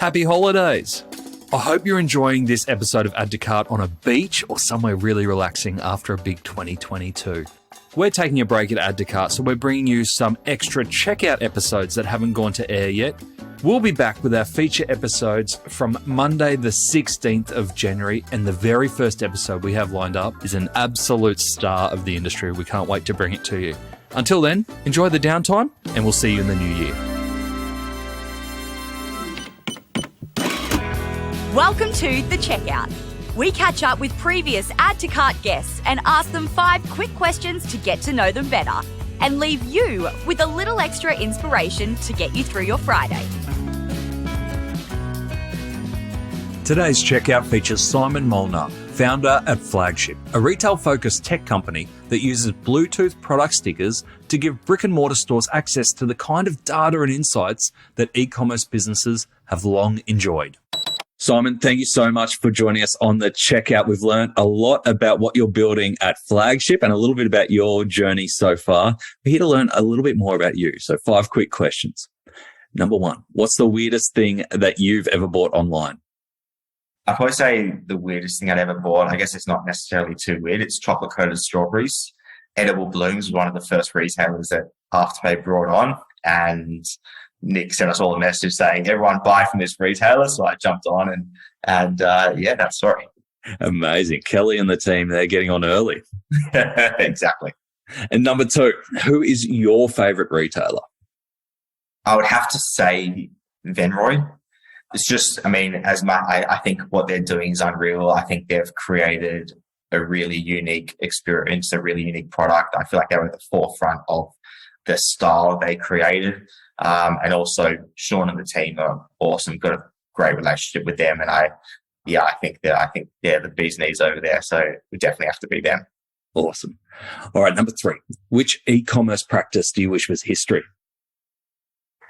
Happy holidays! I hope you're enjoying this episode of Add to Cart on a beach or somewhere really relaxing after a big 2022. We're taking a break at Add to Cart, so we're bringing you some extra checkout episodes that haven't gone to air yet. We'll be back with our feature episodes from Monday the 16th of January, and the very first episode we have lined up is an absolute star of the industry. We can't wait to bring it to you. Until then, enjoy the downtime, and we'll see you in the new year. Welcome to The Checkout. We catch up with previous Add to Cart guests and ask them 5 quick questions to get to know them better and leave you with a little extra inspiration to get you through your Friday. Today's checkout features Simon Molnar, founder at Flagship, a retail-focused tech company that uses Bluetooth product stickers to give brick-and-mortar stores access to the kind of data and insights that e-commerce businesses have long enjoyed. Simon, thank you so much for joining us on The Checkout. We've learned a lot about what you're building at Flagship and a little bit about your journey so far. We're here to learn a little bit more about you. So 5 quick questions. Number 1, what's the weirdest thing that you've ever bought online? I'd probably say the weirdest thing I'd ever bought, I guess it's not necessarily too weird, it's chocolate-coated strawberries. Edible Blooms was one of the first retailers that Afterpay brought on, and Nick sent us all a message saying, everyone buy from this retailer. So I jumped on and that story. Amazing. Kelly and the team, they're getting on early. Exactly. And number 2, who is your favorite retailer? I would have to say Venroy. It's just, I think what they're doing is unreal. I think they've created a really unique experience, a really unique product. I feel like they were at the forefront of the style they created. And also Sean and the team are awesome. Got a great relationship with them. And I think they're the bee's knees over there. So we definitely have to be them. Awesome. All right. Number 3, which e-commerce practice do you wish was history?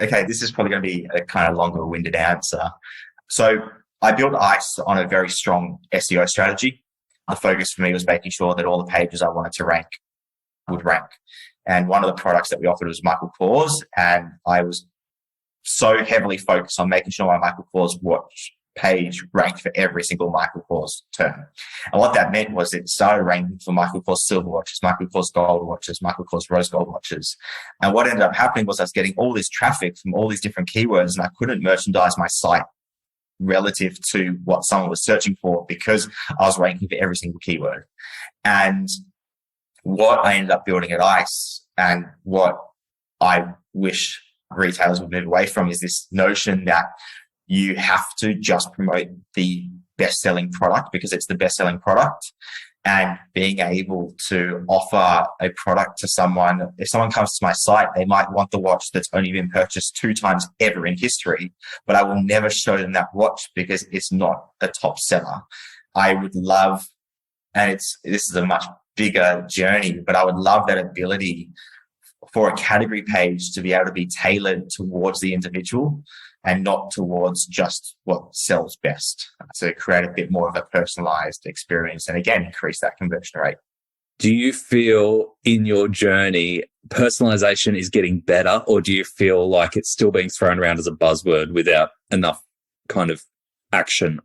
Okay. This is probably going to be a kind of longer winded answer. So I built ICE on a very strong SEO strategy. The focus for me was making sure that all the pages I wanted to rank would rank. And one of the products that we offered was Michael Kors. And I was so heavily focused on making sure my Michael Kors watch page ranked for every single Michael Kors term. And what that meant was it started ranking for Michael Kors silver watches, Michael Kors gold watches, Michael Kors rose gold watches. And what ended up happening was I was getting all this traffic from all these different keywords, and I couldn't merchandise my site relative to what someone was searching for because I was ranking for every single keyword. And what I ended up building at ICE and what I wish retailers would move away from is this notion that you have to just promote the best-selling product because it's the best-selling product, and being able to offer a product to someone. If someone comes to my site, they might want the watch that's only been purchased 2 times ever in history, but I will never show them that watch because it's not a top seller. I would love, and this is a much bigger journey, but I would love that ability for a category page to be able to be tailored towards the individual and not towards just what sells best, to create a bit more of a personalized experience and again increase that conversion rate. Do you feel in your journey personalization is getting better, or do you feel like it's still being thrown around as a buzzword without enough kind of action?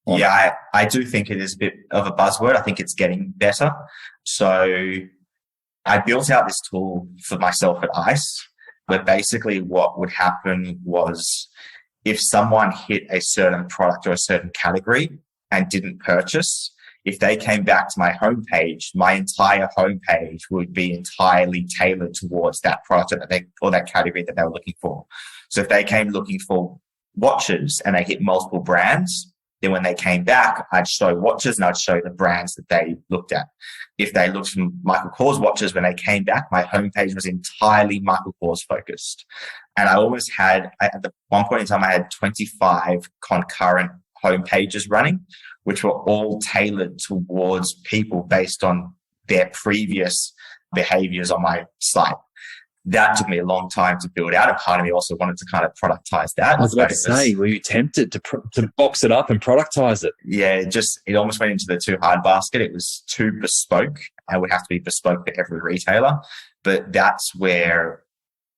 I do think it is a bit of a buzzword. I think it's getting better. So I built out this tool for myself at ICE, but basically what would happen was if someone hit a certain product or a certain category and didn't purchase, if they came back to my homepage, my entire homepage would be entirely tailored towards that product or that category that they were looking for. So if they came looking for watches and they hit multiple brands, then when they came back, I'd show watches and I'd show the brands that they looked at. If they looked for Michael Kors watches, when they came back, my homepage was entirely Michael Kors focused. And I always had, at one point in time, I had 25 concurrent homepages running, which were all tailored towards people based on their previous behaviors on my site. That took me a long time to build out. And part of me also wanted to kind of productize that. I was about to say, were you tempted to box it up and productize it? Yeah, it almost went into the too hard basket. It was too bespoke. I would have to be bespoke for every retailer. But that's where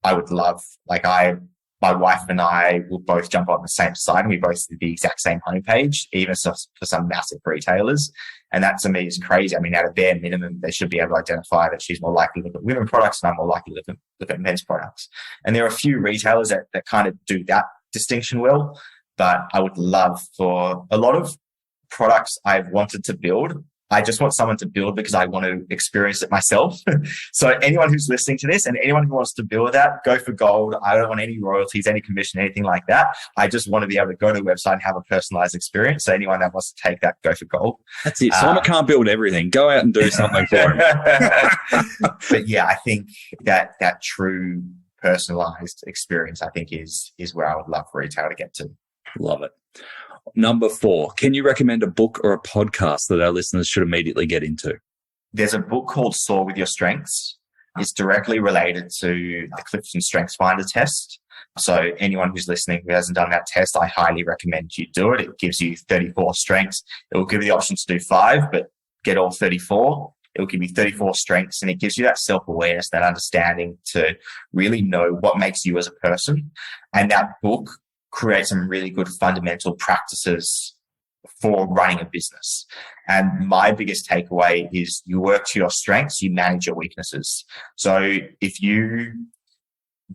I would love, my my wife and I will both jump on the same site and we both see the exact same homepage, even for some massive retailers. And that to me is crazy. I mean, at a bare minimum, they should be able to identify that she's more likely to look at women products and I'm more likely to look at men's products. And there are a few retailers that kind of do that distinction well, but I would love for a lot of products I've wanted to build, I just want someone to build because I want to experience it myself. So anyone who's listening to this and anyone who wants to build that, go for gold. I don't want any royalties, any commission, anything like that. I just want to be able to go to a website and have a personalized experience. So anyone that wants to take that, go for gold. That's it. Simon can't build everything. Go out and do something for him. But yeah, I think that true personalized experience, I think is where I would love retail to get to. Love it. Number 4, can you recommend a book or a podcast that our listeners should immediately get into? There's a book called Soar with Your Strengths. It's directly related to the Clifton Strengths Finder test. So anyone who's listening who hasn't done that test, I highly recommend you do it. It gives you 34 strengths. It will give you the option to do 5, but get all 34. It will give you 34 strengths and it gives you that self-awareness, that understanding to really know what makes you as a person. And that book create some really good fundamental practices for running a business. And my biggest takeaway is you work to your strengths, you manage your weaknesses. So if you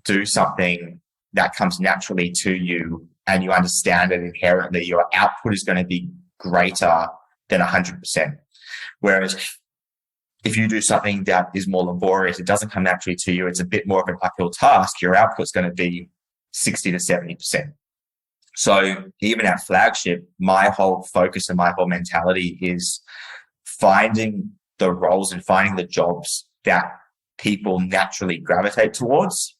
do something that comes naturally to you and you understand it inherently, your output is going to be greater than 100%. Whereas if you do something that is more laborious, it doesn't come naturally to you, it's a bit more of an uphill task, your output's going to be 60 to 70%. So even at Flagship, my whole focus and my whole mentality is finding the roles and finding the jobs that people naturally gravitate towards.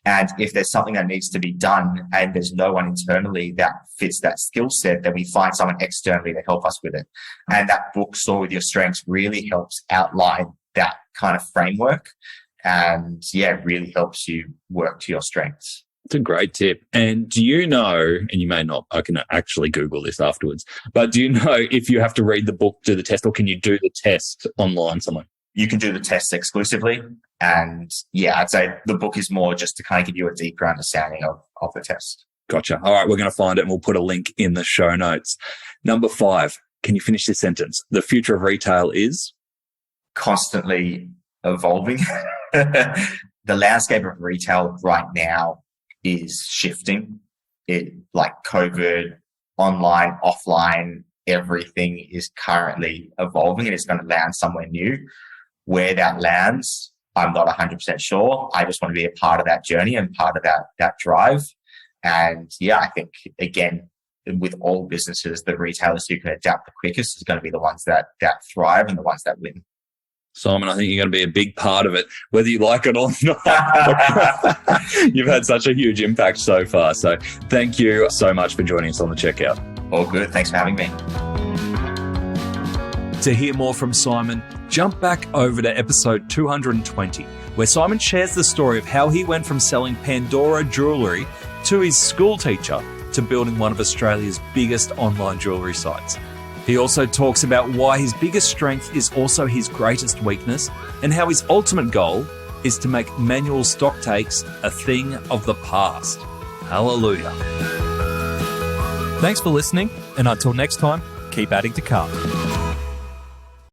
And if there's something that needs to be done and there's no one internally that fits that skill set, then we find someone externally to help us with it. And that book, Soar with Your Strengths, really helps outline that kind of framework. And yeah, it really helps you work to your strengths. It's a great tip. And do you know, and you may not, I can actually Google this afterwards, but do you know if you have to read the book, do the test, or can you do the test online somewhere? You can do the tests exclusively. And yeah, I'd say the book is more just to kind of give you a deeper understanding of the test. Gotcha. All right, we're going to find it and we'll put a link in the show notes. Number 5, can you finish this sentence? The future of retail is? Constantly evolving. The landscape of retail right now is shifting. It, like COVID, online, offline, everything is currently evolving and it's going to land somewhere new. Where that lands, I'm not 100% sure. I just want to be a part of that journey and part of that drive. And yeah, I think, again, with all businesses, the retailers who can adapt the quickest is going to be the ones that thrive and the ones that win. Simon, I think you're going to be a big part of it, whether you like it or not. You've had such a huge impact so far. So thank you so much for joining us on the checkout. All good. Thanks for having me. To hear more from Simon, jump back over to episode 220, where Simon shares the story of how he went from selling Pandora jewellery to his school teacher to building one of Australia's biggest online jewellery sites. He also talks about why his biggest strength is also his greatest weakness and how his ultimate goal is to make manual stock takes a thing of the past. Hallelujah. Thanks for listening, and until next time, keep adding to cart.